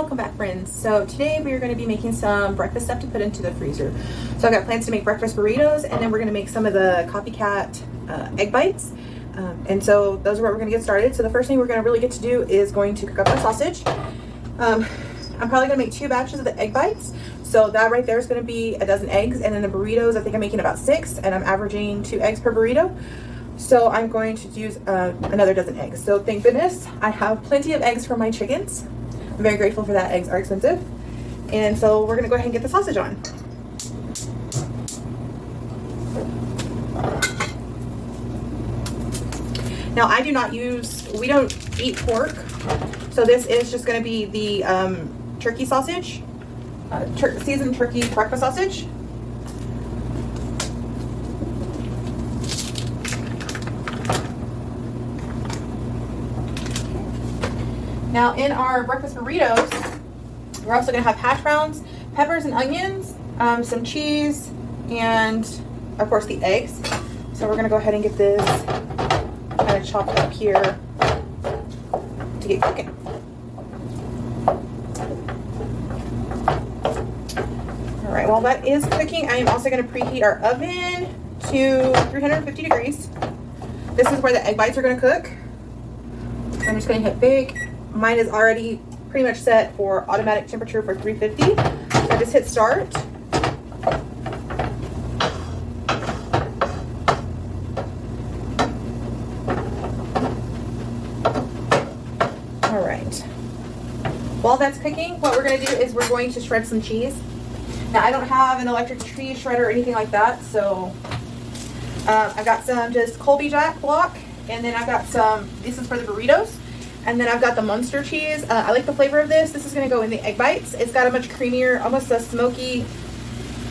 welcome back, friends. So today we are going to be making some breakfast stuff to put into the freezer. So I've got plans to make breakfast burritos, and then we're going to make some of the Copycat egg bites. And so those are what we're going to get started. So the first thing we're going to really get to do is going to cook up our sausage. I'm probably going to make 2 batches of the egg bites. So that right there is going to be a dozen eggs, and then the burritos I think I'm making about 6, and I'm averaging 2 eggs per burrito. So I'm going to use another dozen eggs. So thank goodness I have plenty of eggs for my chickens. I'm very grateful for that. Eggs are expensive. And so we're gonna go ahead and get the sausage on. Now we don't eat pork. So this is just gonna be the turkey sausage, seasoned turkey breakfast sausage. Now in our breakfast burritos, we're also going to have hash browns, peppers and onions, some cheese, and of course the eggs. So we're going to go ahead and get this kind of chopped up here to get cooking. All right, while that is cooking, I am also going to preheat our oven to 350 degrees. This is where the egg bites are going to cook. I'm just going to hit bake. Mine is already pretty much set for automatic temperature for 350. So I just hit start. All right. While that's cooking, what we're going to do is we're going to shred some cheese. Now I don't have an electric cheese shredder or anything like that, so I've got some just Colby Jack block, and then I've got some, this is for the burritos. And then I've got the Munster cheese. I like the flavor of this. This is going to go in the egg bites. It's got a much creamier, almost a smoky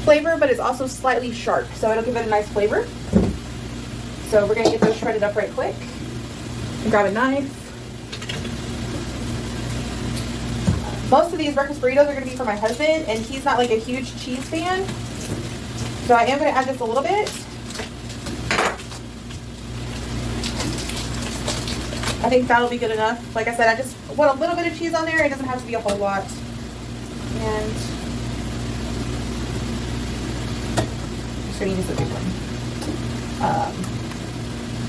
flavor, but it's also slightly sharp. So it'll give it a nice flavor. So we're going to get those shredded up right quick. Grab a knife. Most of these breakfast burritos are going to be for my husband, and he's not like a huge cheese fan. So I am going to add just a little bit. I think that'll be good enough. Like I said, I just want a little bit of cheese on there. It doesn't have to be a whole lot. And I'm just going to use the big one.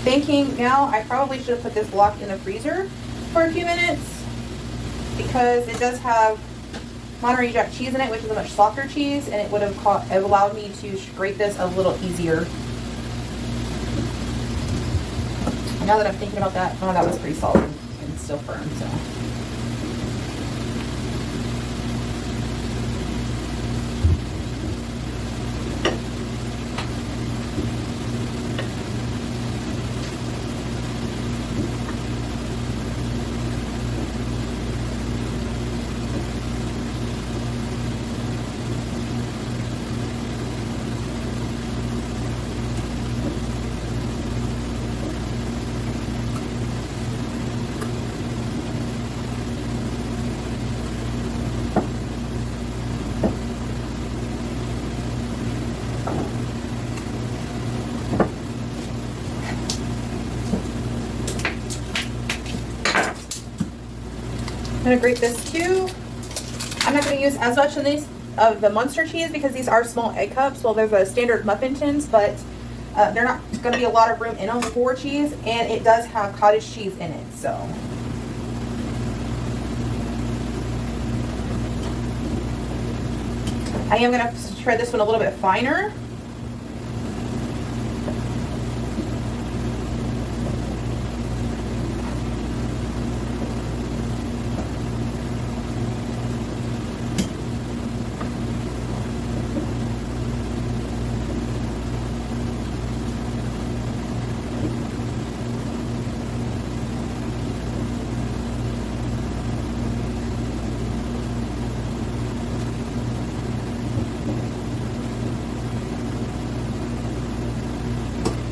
Thinking now, I probably should have put this block in the freezer for a few minutes because it does have Monterey Jack cheese in it, which is a much softer cheese, and it would have allowed me to grate this a little easier. Now that I'm thinking about that, oh, that was pretty solid and still firm, so. I'm going to grate this too. I'm not going to use as much of the Munster cheese because these are small egg cups. Well, there's a standard muffin tins, but they're not going to be a lot of room in them for cheese, and it does have cottage cheese in it. So I am going to shred this one a little bit finer.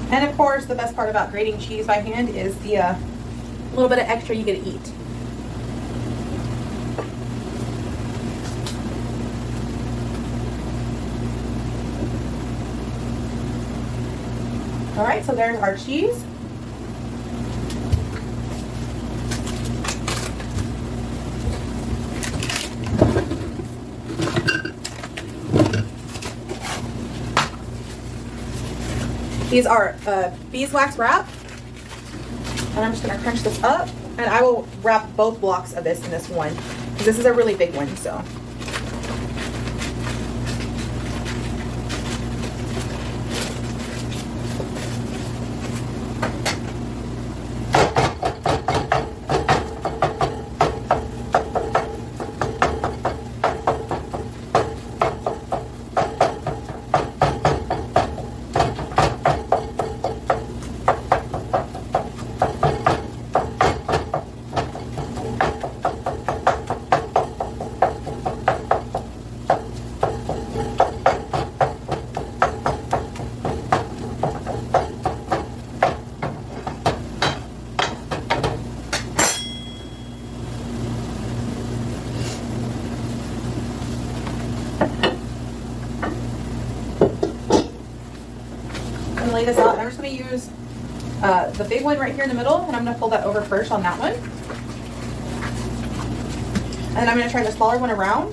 And of course, the best part about grating cheese by hand is the little bit of extra you get to eat. All right, so there's our cheese. These are beeswax wrap. And I'm just gonna crunch this up, and I will wrap both blocks of this in this one, because this is a really big one, so. Lay this out, and I'm just going to use the big one right here in the middle, and I'm going to fold that over first on that one, and then I'm going to turn the smaller one around,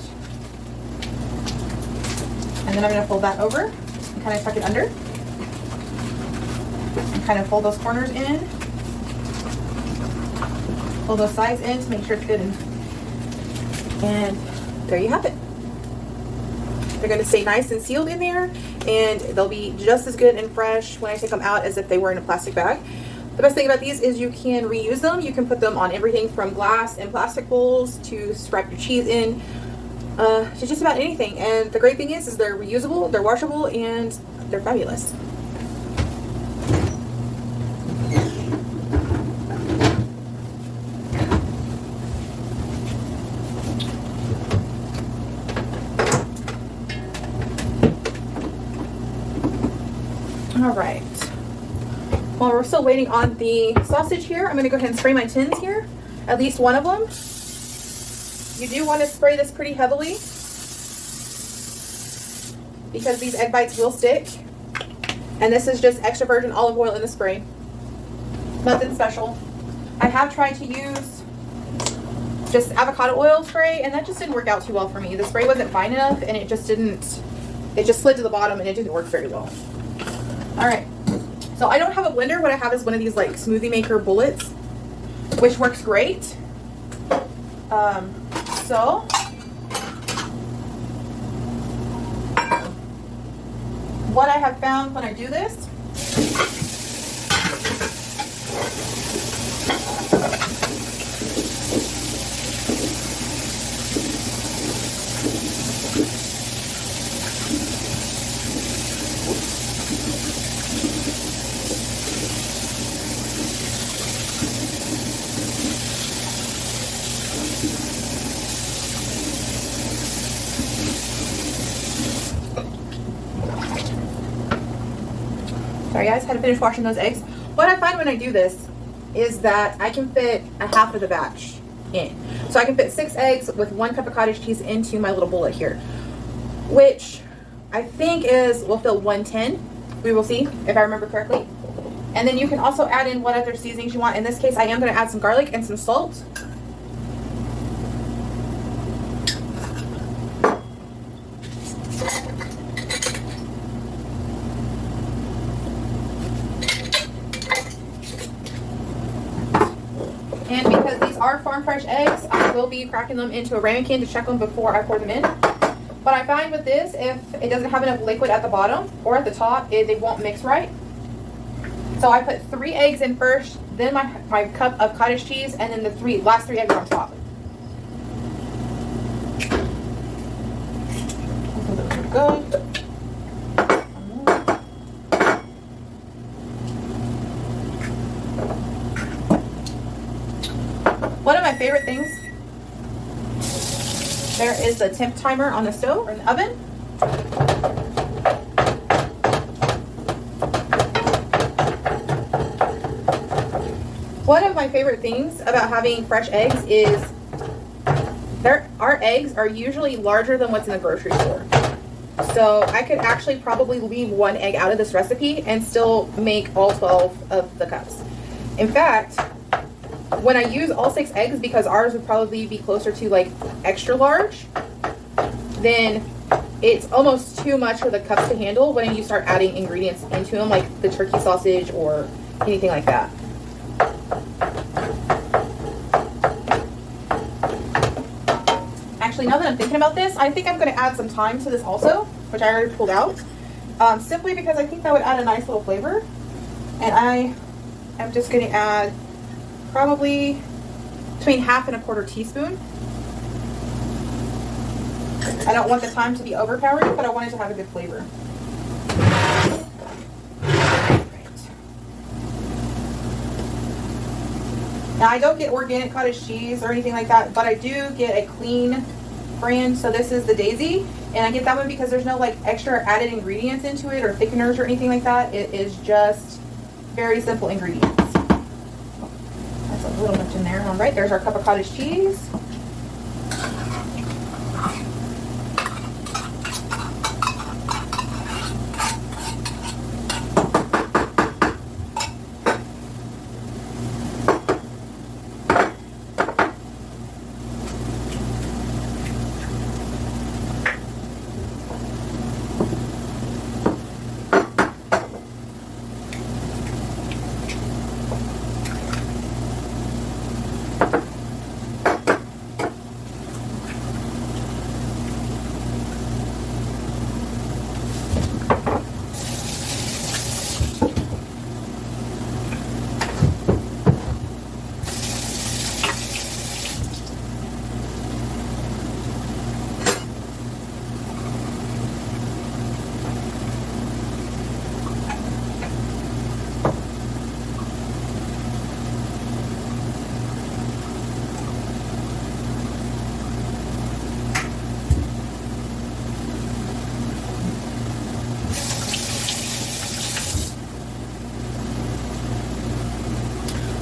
and then I'm going to fold that over and kind of tuck it under and kind of fold those corners in, fold those sides in to make sure it's good, and there you have it. They're going to stay nice and sealed in there, and they'll be just as good and fresh when I take them out as if they were in a plastic bag. The best thing about these is you can reuse them. You can put them on everything from glass and plastic bowls to wrap your cheese in, to just about anything. And the great thing is they're reusable, they're washable, and they're fabulous. All right, while we're still waiting on the sausage here, I'm going to go ahead and spray my tins here, at least one of them. You do want to spray this pretty heavily because these egg bites will stick. And this is just extra virgin olive oil in the spray. Nothing special. I have tried to use just avocado oil spray, and that just didn't work out too well for me. The spray wasn't fine enough, and it just slid to the bottom, and it didn't work very well. All right, so I don't have a blender. What I have is one of these like smoothie maker bullets, which works great. So what I have found when I do this, sorry guys, had to finish washing those eggs. What I find when I do this is that I can fit a half of the batch in. So I can fit 6 eggs with 1 cup of cottage cheese into my little bullet here, which I think will fill 110. We will see if I remember correctly. And then you can also add in what other seasonings you want. In this case, I am going to add some garlic and some salt. And because these are farm fresh eggs, I will be cracking them into a ramekin to check them before I pour them in. But I find with this, if it doesn't have enough liquid at the bottom or at the top, they won't mix right. So I put 3 eggs in first, then my cup of cottage cheese, and then the last 3 eggs on top. Good. One of my favorite things, there is the temp timer on the stove or in the oven. One of my favorite things about having fresh eggs is our eggs are usually larger than what's in the grocery store. So I could actually probably leave 1 egg out of this recipe and still make all 12 of the cups. In fact, when I use all 6 eggs, because ours would probably be closer to like extra large, then it's almost too much for the cups to handle when you start adding ingredients into them, like the turkey sausage or anything like that. Actually, now that I'm thinking about this, I think I'm going to add some thyme to this also, which I already pulled out, simply because I think that would add a nice little flavor. And I am just going to add probably between 1/2 and 1/4 teaspoon. I don't want the thyme to be overpowering, but I want it to have a good flavor. Now, I don't get organic cottage cheese or anything like that, but I do get a clean brand. So this is the Daisy, and I get that one because there's no like extra added ingredients into it or thickeners or anything like that. It is just very simple ingredients. That's a little much in there. All right, there's our cup of cottage cheese.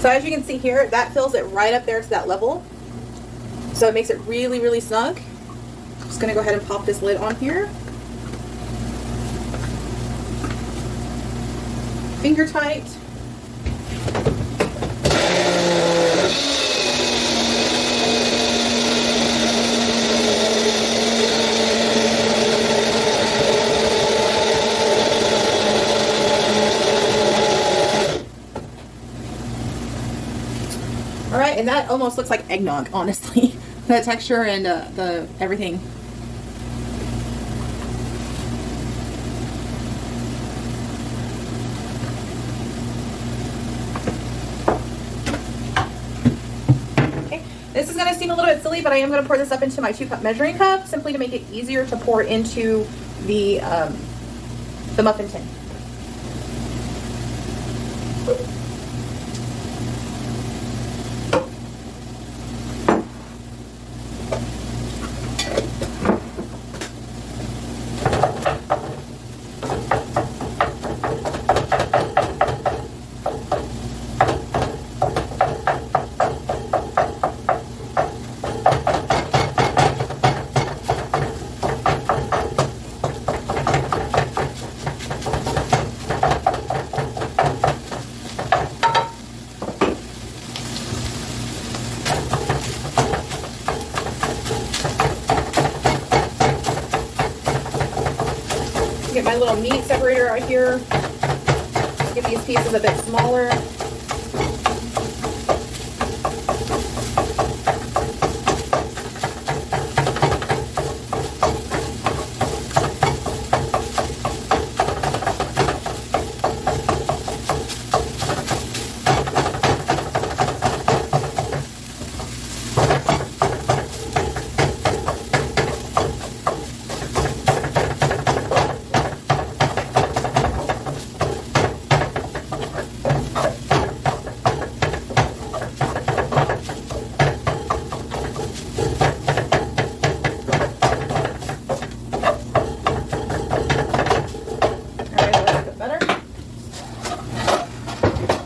So as you can see here, that fills it right up there to that level. So it makes it really, really snug. Just gonna go ahead and pop this lid on here. Finger tight. All right, and that almost looks like eggnog, honestly. The texture and the everything. Okay, this is gonna seem a little bit silly, but I am gonna pour this up into my 2-cup measuring cup, simply to make it easier to pour into the muffin tin. Get my little meat separator right here. Get these pieces a bit smaller.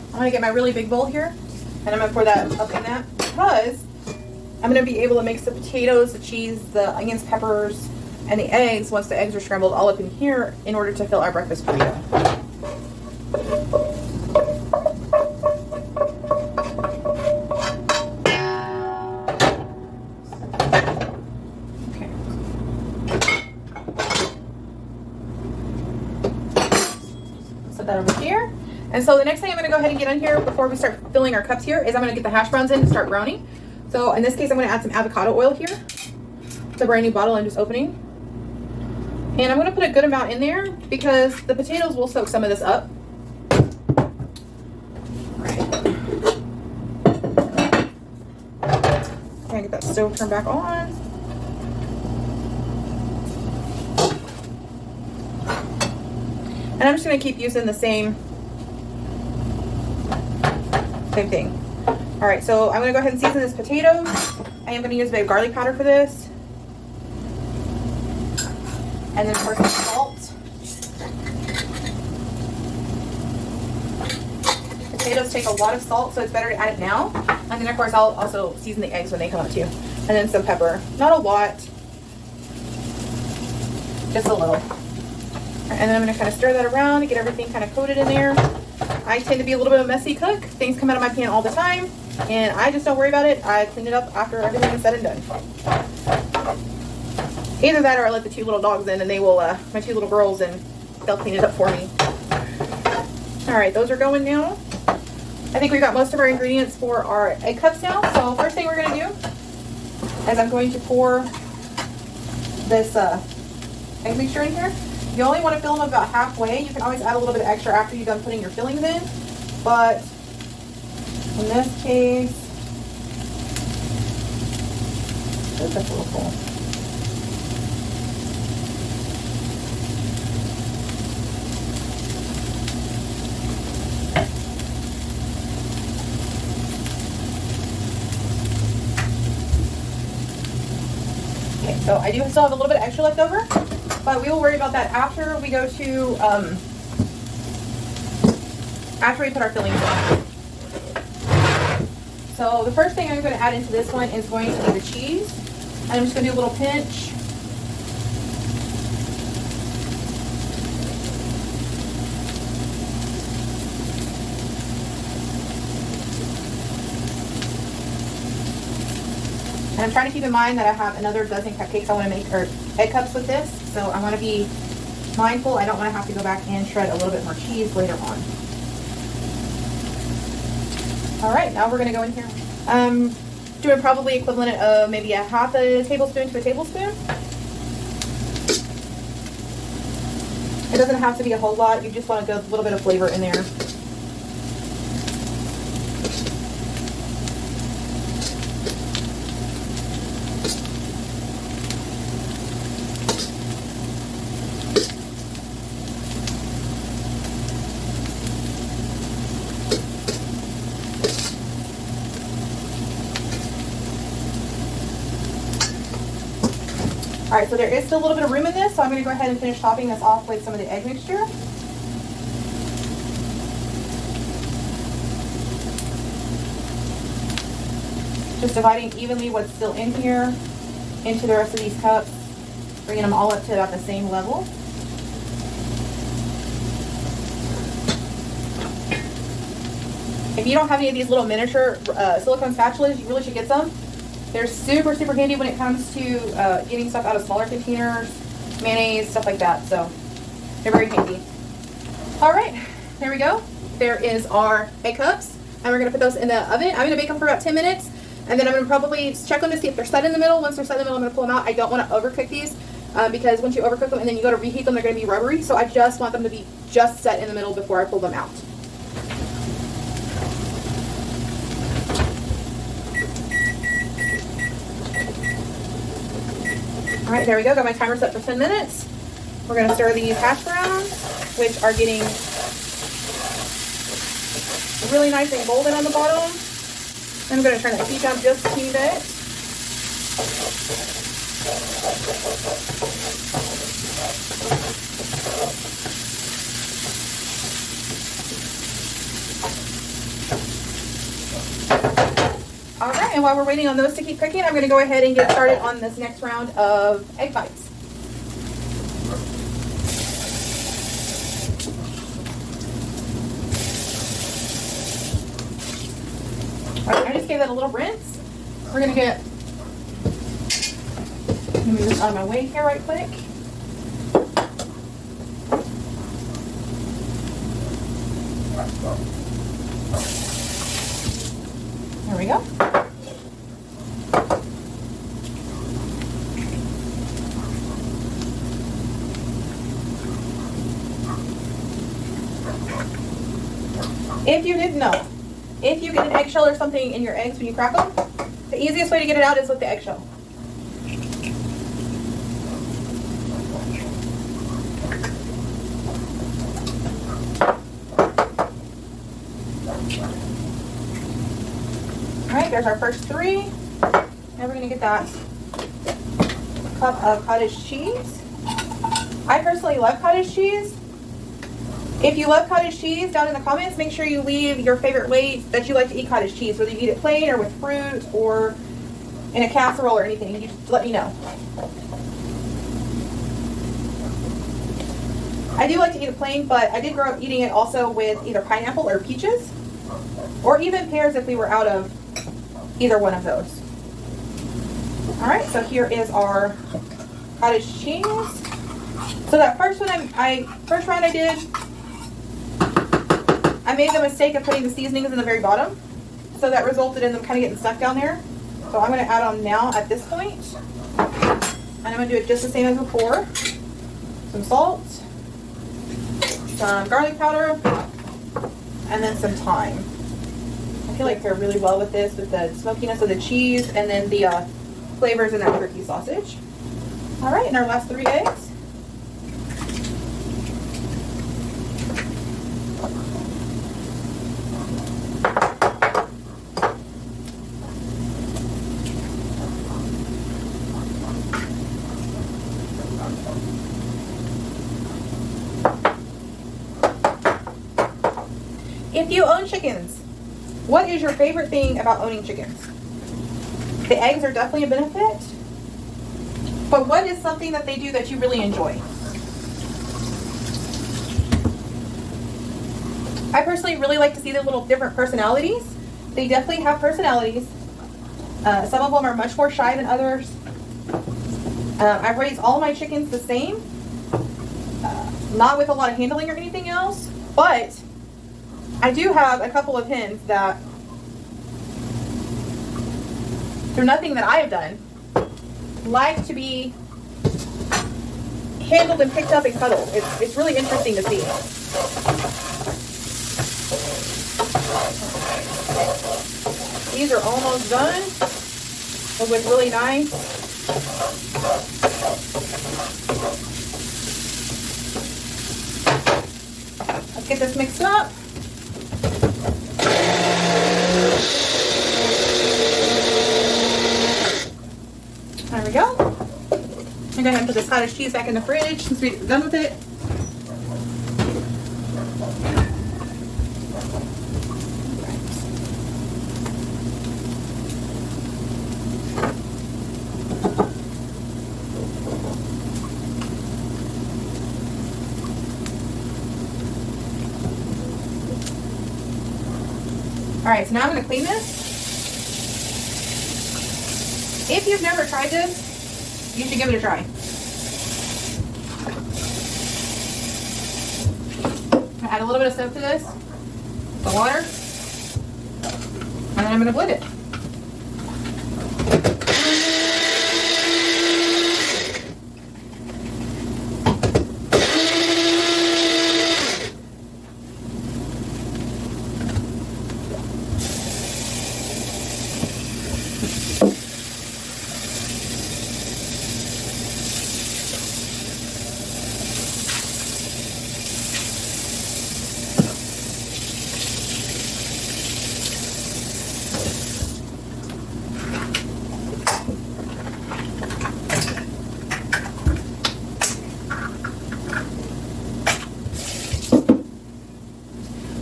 I'm gonna get my really big bowl here, and I'm gonna pour that up in that, because I'm gonna be able to mix the potatoes, the cheese, the onions, peppers, and the eggs, once the eggs are scrambled, all up in here in order to fill our breakfast burrito. Okay. put that over here. And so the next thing I'm gonna go ahead and get on here before we start filling our cups here is I'm gonna get the hash browns in to start browning. So in this case, I'm gonna add some avocado oil here. It's a brand new bottle I'm just opening. And I'm gonna put a good amount in there because the potatoes will soak some of this up. Try and get that stove turned back on. And I'm just gonna keep using the same thing. All right, so I'm gonna go ahead and season this potato. I am gonna use a bit of garlic powder for this. And then of course some salt. Potatoes take a lot of salt, so it's better to add it now. And then of course I'll also season the eggs when they come out too. And then some pepper. Not a lot, just a little. And then I'm gonna kind of stir that around and get everything kind of coated in there. I tend to be a little bit of a messy cook. Things come out of my pan all the time, and I just don't worry about it. I clean it up after everything is said and done. Either that or I let the two little dogs in and they will, my two little girls, and they'll clean it up for me. All right, those are going now. I think we got most of our ingredients for our egg cups now. So first thing we're gonna do is I'm going to pour this egg mixture in here. You only want to fill them about halfway. You can always add a little bit extra after you're done putting your fillings in. But in this case, that's a little full. Okay, so I do still have a little bit extra left over. But we will worry about that after we go to, after we put our fillings in. So the first thing I'm going to add into this one is going to be the cheese. And I'm just going to do a little pinch. And I'm trying to keep in mind that I have another dozen cupcakes I want to make, or egg cups with this. So I want to be mindful. I don't want to have to go back and shred a little bit more cheese later on. All right, now we're going to go in here. Doing probably equivalent of maybe a half a tablespoon to a tablespoon. It doesn't have to be a whole lot. You just want to get a little bit of flavor in there. All right, so there is still a little bit of room in this, so I'm going to go ahead and finish topping this off with some of the egg mixture. Just dividing evenly what's still in here into the rest of these cups, bringing them all up to about the same level. If you don't have any of these little miniature silicone spatulas, you really should get some. They're super, super handy when it comes to getting stuff out of smaller containers, mayonnaise, stuff like that. So they're very handy. All right, there we go. There is our egg cups, and we're gonna put those in the oven. I'm gonna bake them for about 10 minutes, and then I'm gonna probably check them to see if they're set in the middle. Once they're set in the middle, I'm gonna pull them out. I don't wanna overcook these because once you overcook them and then you go to reheat them, they're gonna be rubbery. So I just want them to be just set in the middle before I pull them out. All right, there we go. Got my timer set for 10 minutes. We're going to stir these hash browns, which are getting really nice and golden on the bottom. I'm going to turn that heat down just a teeny bit. All right, and while we're waiting on those to keep cooking, I'm going to go ahead and get started on this next round of egg bites. All right, I just gave that a little rinse. We're going to get, let me move this out of my way here right quick. There we go. If you didn't know, if you get an eggshell or something in your eggs when you crack them, the easiest way to get it out is with the eggshell. Alright, there's our first 3. Now we're going to get that cup of cottage cheese. I personally love cottage cheese. If you love cottage cheese, down in the comments, make sure you leave your favorite way that you like to eat cottage cheese, whether you eat it plain or with fruit or in a casserole or anything. You just let me know. I do like to eat it plain, but I did grow up eating it also with either pineapple or peaches, or even pears if we were out of either one of those. Alright, so here is our cottage cheese. So that first one first round I did, I made the mistake of putting the seasonings in the very bottom, so that resulted in them kind of getting stuck down there. So I'm going to add on now at this point, and I'm going to do it just the same as before. Some salt, some garlic powder, and then some thyme. I feel like they're really well with this, with the smokiness of the cheese and then the flavors in that turkey sausage. All right, and our last 3 eggs. If you own chickens, what is your favorite thing about owning chickens? The eggs are definitely a benefit, but what is something that they do that you really enjoy? I personally really like to see their little different personalities. They definitely have personalities. Some of them are much more shy than others. I've raised all my chickens the same, not with a lot of handling or anything else, but I do have a couple of hens that, through nothing that I have done, like to be handled and picked up and cuddled. It's really interesting to see. These are almost done. They look really nice. Let's get this mixed up. There we go. I'm going to go ahead and put this cottage cheese back in the fridge since we're done with it. Alright, so now I'm going to clean this. If you've never tried this, you should give it a try. Add a little bit of soap to this, the water, and then I'm going to blend it.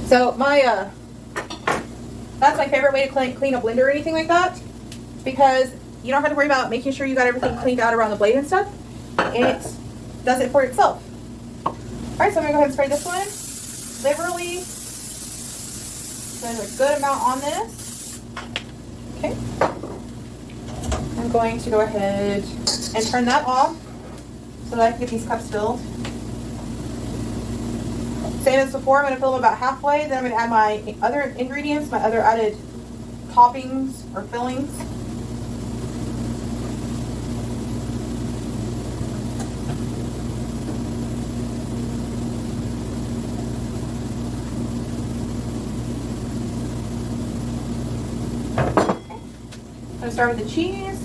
So that's my favorite way to clean a blender or anything like that, because you don't have to worry about making sure you got everything cleaned out around the blade and stuff. It does it for itself. Alright, so I'm going to go ahead and spray this one liberally. So there's a good amount on this. Okay. I'm going to go ahead and turn that off so that I can get these cups filled. Same as before, I'm going to fill them about halfway. Then I'm going to add my other ingredients, my other added toppings or fillings. I'm going to start with the cheese.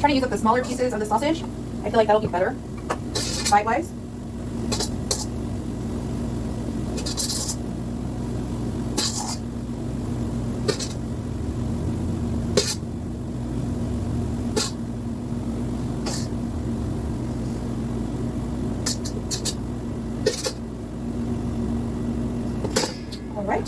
Trying to use up the smaller pieces of the sausage. I feel like that'll be better bite-wise. All right.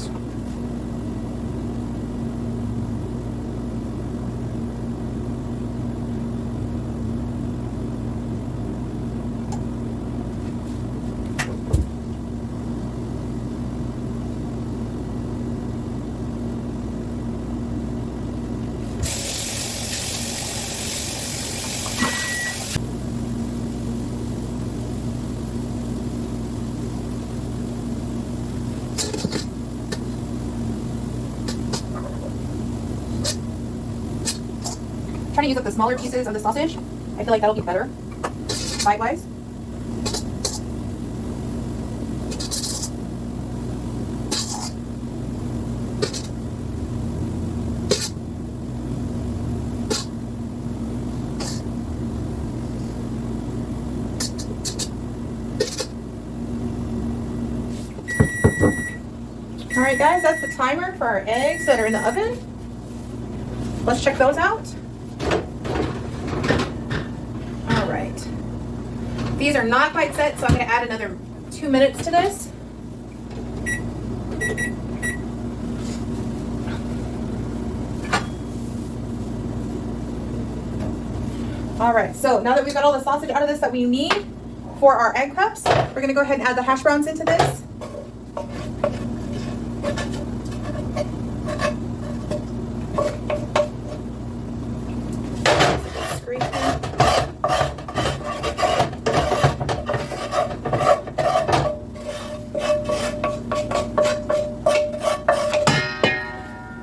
Trying to use up the smaller pieces of the sausage. I feel like that'll be better bite-wise. All right, guys, that's the timer for our eggs that are in the oven. Let's check those out. All right. These are not quite set, so I'm going to add another 2 minutes to this. All right, so now that we've got all the sausage out of this that we need for our egg cups, we're going to go ahead and add the hash browns into this.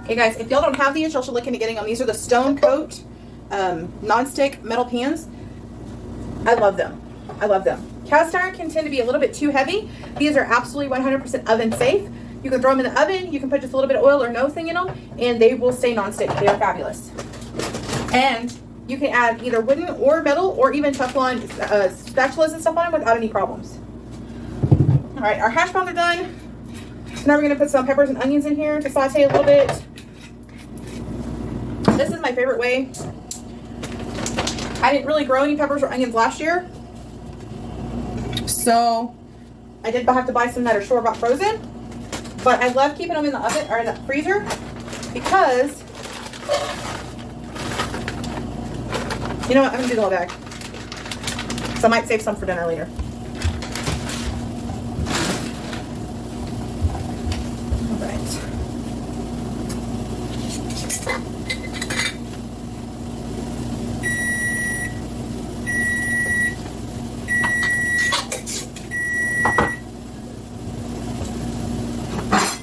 Okay guys, if y'all don't have these, y'all should look into getting them. These are the Stone Coat non-stick metal pans. I love them. I love them. Cast iron can tend to be a little bit too heavy. These are absolutely 100% oven safe. You can throw them in the oven. You can put just a little bit of oil or no thing in them, and they will stay non-stick. They are fabulous. And you can add either wooden or metal or even Teflon spatulas and stuff on them without any problems. All right, our hash browns are done. So now we're going to put some peppers and onions in here to saute a little bit. This is my favorite way. I didn't really grow any peppers or onions last year, so I did have to buy some that are store-bought frozen. But I love keeping them in the oven or in the freezer because, you know what, I'm gonna do the whole bag. So I might save some for dinner later. All right.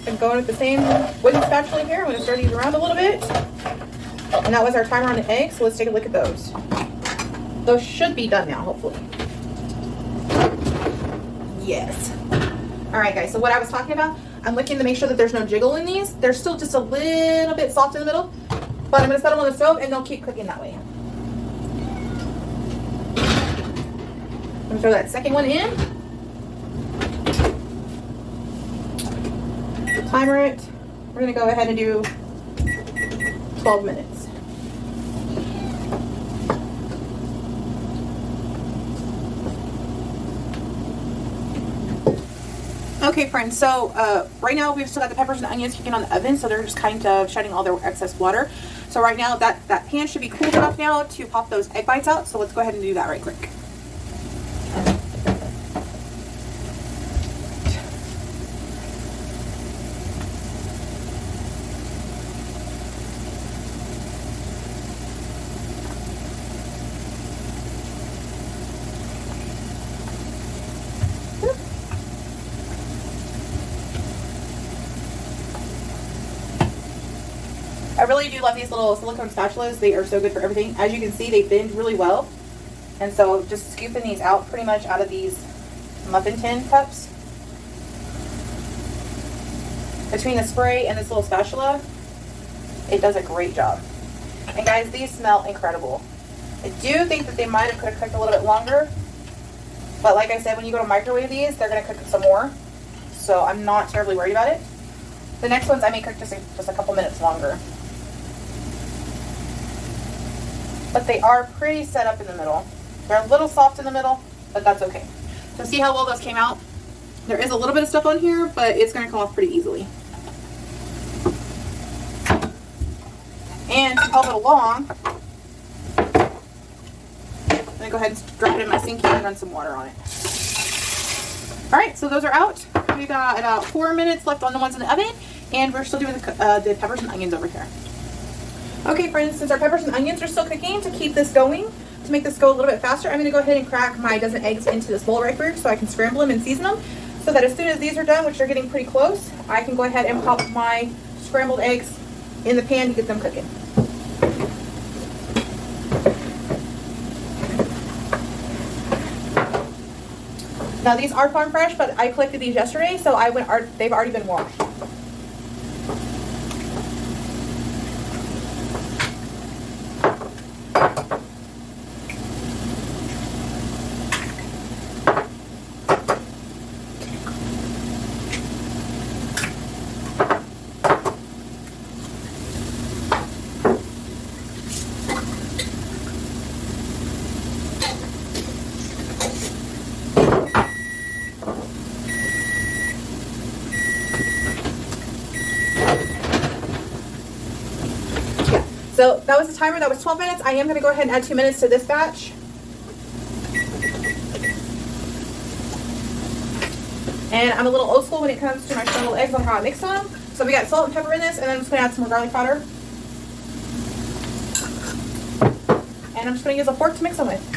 I'm going with the same wooden spatula here. I'm going to stir these around a little bit. And that was our timer on the eggs, so let's take a look at those. Those should be done now, hopefully. Yes. All right, guys, so what I was talking about, I'm looking to make sure that there's no jiggle in these. They're still just a little bit soft in the middle, but I'm going to set them on the stove and they'll keep cooking that way. I'm going to throw that second one in. Timer it. We're going to go ahead and do 12 minutes. Okay, friends, so right now we've still got the peppers and onions cooking on the oven, so they're just kind of shedding all their excess water. So right now that pan should be cooled enough now to pop those egg bites out, so let's go ahead and do that right quick. I really do love these little silicone spatulas. They are so good for everything. As you can see, they bend really well. And so just scooping these out pretty much out of these muffin tin cups. Between the spray and this little spatula, it does a great job. And guys, these smell incredible. I do think that they might have could have cooked a little bit longer. But like I said, when you go to microwave these, they're going to cook some more. So I'm not terribly worried about it. The next ones I may cook just a couple minutes longer. But they are pretty set up in the middle. They're a little soft in the middle, but that's okay. So see how well those came out? There is a little bit of stuff on here, but it's going to come off pretty easily. And to help it along, I'm going to go ahead and drop it in my sink and run some water on it. Alright, so those are out. We got about 4 minutes left on the ones in the oven, and we're still doing the peppers and onions over here. Okay, friends, since our peppers and onions are still cooking, to keep this going, to make this go a little bit faster, I'm going to go ahead and crack my dozen eggs into this bowl right here so I can scramble them and season them, so that as soon as these are done, which are getting pretty close, I can go ahead and pop my scrambled eggs in the pan to get them cooking. Now these are farm fresh, but I collected these yesterday, so they've already been washed. So that was the timer. That was 12 minutes. I am going to go ahead and add 2 minutes to this batch. And I'm a little old school when it comes to my scrambled eggs on how I mix them. So we got salt and pepper in this, and then I'm just going to add some more garlic powder. And I'm just going to use a fork to mix them with.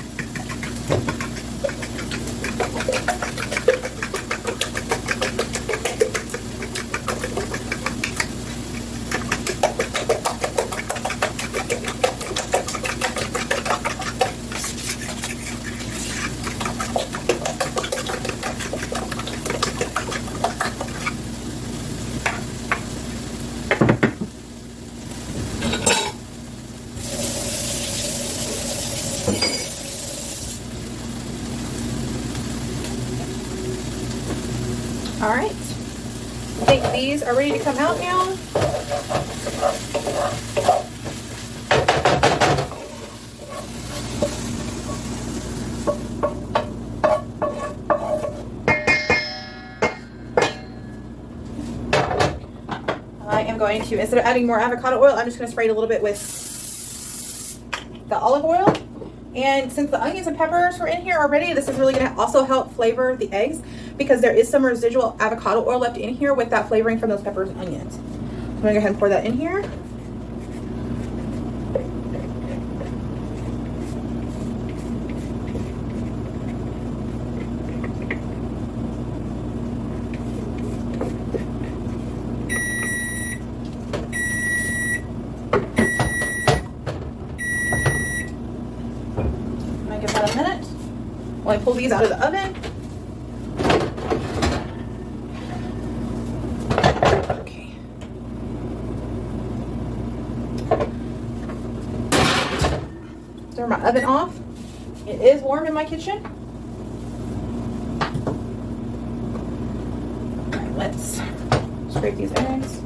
All right, I think these are ready to come out now. I am going to, instead of adding more avocado oil, I'm just going to spray it a little bit with the olive oil. And since the onions and peppers were in here already, this is really going to also help flavor the eggs, because there is some residual avocado oil left in here with that flavoring from those peppers and onions. So I'm going to go ahead and pour that in here. Give that a minute while I pull these out of the oven. Okay. Turn my oven off. It is warm in my kitchen. All right, let's scrape these eggs.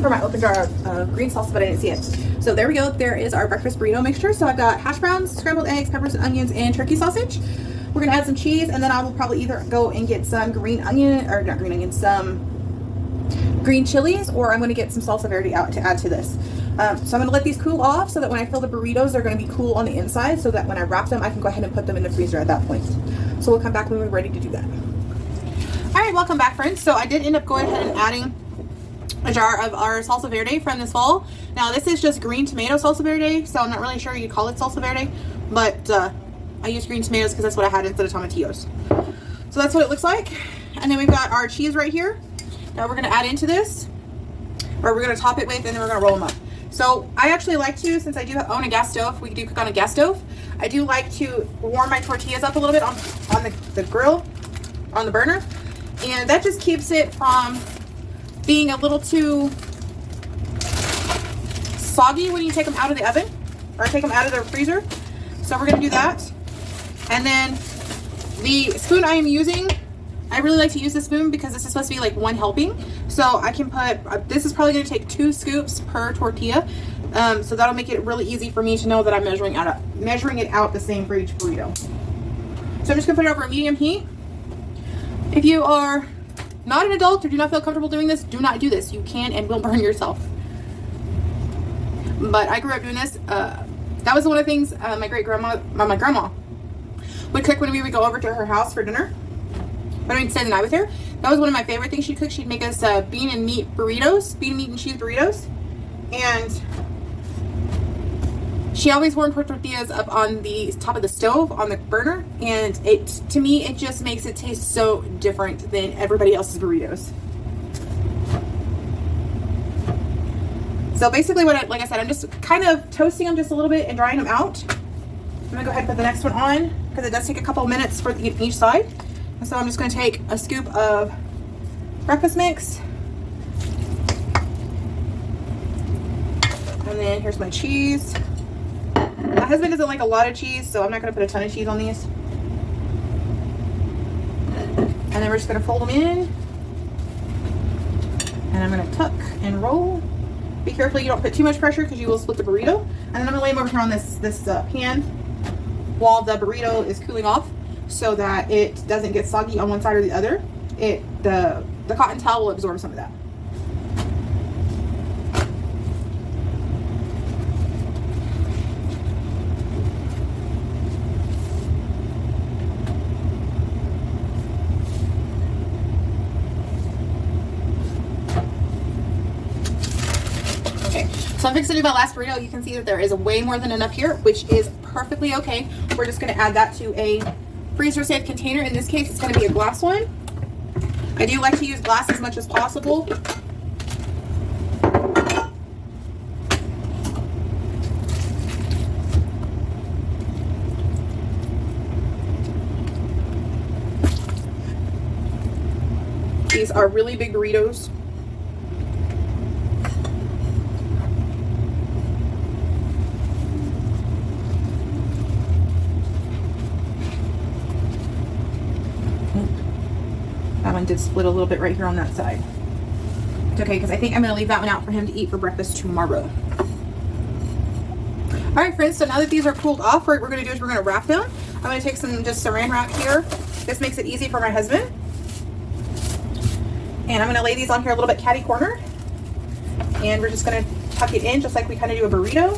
for my open jar of green salsa, but I didn't see it. So there we go. There is our breakfast burrito mixture. So I've got hash browns, scrambled eggs, peppers and onions, and turkey sausage. We're gonna add some cheese, and then I will probably either go and get some green onion, or not green onions, some green chilies, or I'm gonna get some salsa verde out to add to this. So I'm gonna let these cool off so that when I fill the burritos, they're gonna be cool on the inside, so that when I wrap them, I can go ahead and put them in the freezer at that point. So we'll come back when we're ready to do that. All right, welcome back, friends. So I did end up going ahead and adding a jar of our salsa verde from this fall. Now this is just green tomato salsa verde, so I'm not really sure you call it salsa verde, but I use green tomatoes because that's what I had instead of tomatillos. So that's what it looks like. And then we've got our cheese right here that we're gonna add into this, or we're gonna top it with, and then we're gonna roll them up. So I actually like to, since I do own a gas stove, we do cook on a gas stove, I do like to warm my tortillas up a little bit on the grill, on the burner, and that just keeps it from being a little too soggy when you take them out of the oven, or take them out of the freezer. So we're gonna do that. And then the spoon I am using, I really like to use this spoon because this is supposed to be like one helping. So I can put, this is probably gonna take 2 scoops per tortilla. So that'll make it really easy for me to know that I'm measuring it out the same for each burrito. So I'm just gonna put it over a medium heat. If you are not an adult or do not feel comfortable doing this, do not do this. You can and will burn yourself. But I grew up doing this. That was one of the things my grandma would cook when we would go over to her house for dinner. When we'd stay the night with her. That was one of my favorite things she'd cook. She'd make us bean and meat and cheese burritos. And she always warmed her tortillas up on the top of the stove on the burner, and to me it just makes it taste so different than everybody else's burritos. So basically like I said, I'm just kind of toasting them just a little bit and drying them out. I'm gonna go ahead and put the next one on because it does take a couple of minutes for each side. And so I'm just gonna take a scoop of breakfast mix. And then here's my cheese. My husband doesn't like a lot of cheese, so I'm not gonna put a ton of cheese on these. And then we're just gonna fold them in. And I'm gonna tuck and roll. Be careful you don't put too much pressure because you will split the burrito. And then I'm gonna lay them over here on this pan while the burrito is cooling off so that it doesn't get soggy on one side or the other. The cotton towel will absorb some of that. So I'm fixing to do my last burrito. You can see that there is way more than enough here, which is perfectly okay. We're just gonna add that to a freezer safe container. In this case, it's gonna be a glass one. I do like to use glass as much as possible. These are really big burritos. That one did split a little bit right here on that side. It's okay, because I think I'm going to leave that one out for him to eat for breakfast tomorrow. All right, friends, so now that these are cooled off, what we're going to do is we're going to wrap them. I'm going to take some just saran wrap here. This makes it easy for my husband. And I'm going to lay these on here a little bit catty corner. And we're just going to tuck it in just like we kind of do a burrito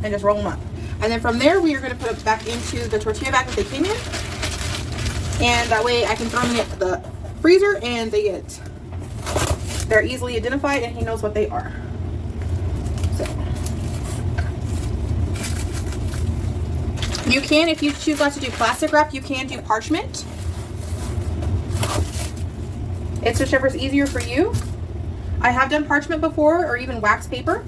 and just roll them up. And then from there, we are going to put them back into the tortilla bag that they came in. And that way I can throw them in the freezer and they're easily identified and he knows what they are. So you can, if you choose not to do plastic wrap, you can do parchment. It's whichever's easier for you. I have done parchment before, or even wax paper.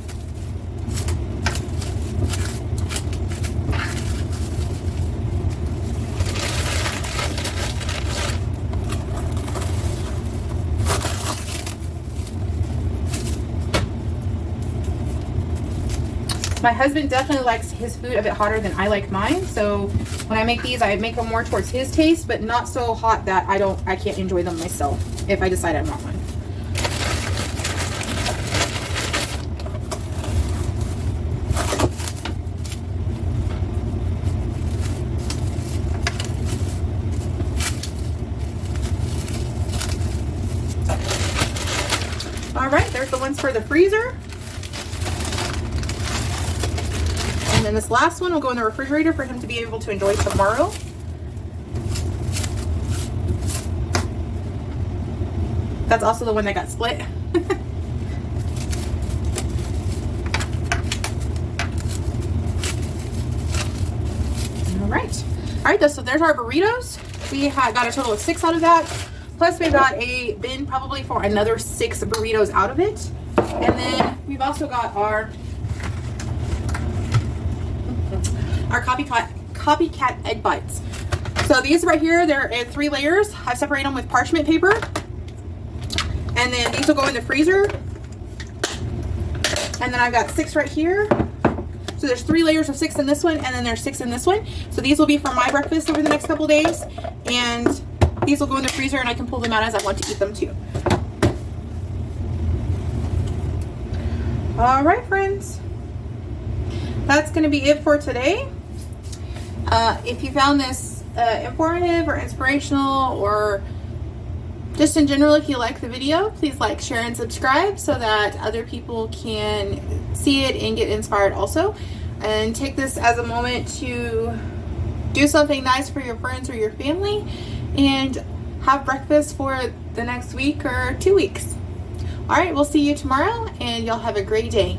My husband definitely likes his food a bit hotter than I like mine, so when I make these, I make them more towards his taste, but not so hot that I can't enjoy them myself if I decide I want one. one's for the freezer. And then this last one will go in the refrigerator for him to be able to enjoy tomorrow. That's also the one that got split. All right, so there's our burritos. We got a total of 6 out of that. Plus we got a bin probably for another 6 burritos out of it. And then we've also got our Copycat egg bites. So these right here, they're in 3 layers. I separate them with parchment paper. And then these will go in the freezer. And then I've got 6 right here. So there's 3 layers of 6 in this one, and then there's 6 in this one. So these will be for my breakfast over the next couple days. And these will go in the freezer, and I can pull them out as I want to eat them too. All right, friends. That's going to be it for today. If you found this informative or inspirational, or just in general, if you like the video, please like, share, and subscribe so that other people can see it and get inspired also. And take this as a moment to do something nice for your friends or your family and have breakfast for the next week or 2 weeks. All right, we'll see you tomorrow, and y'all have a great day.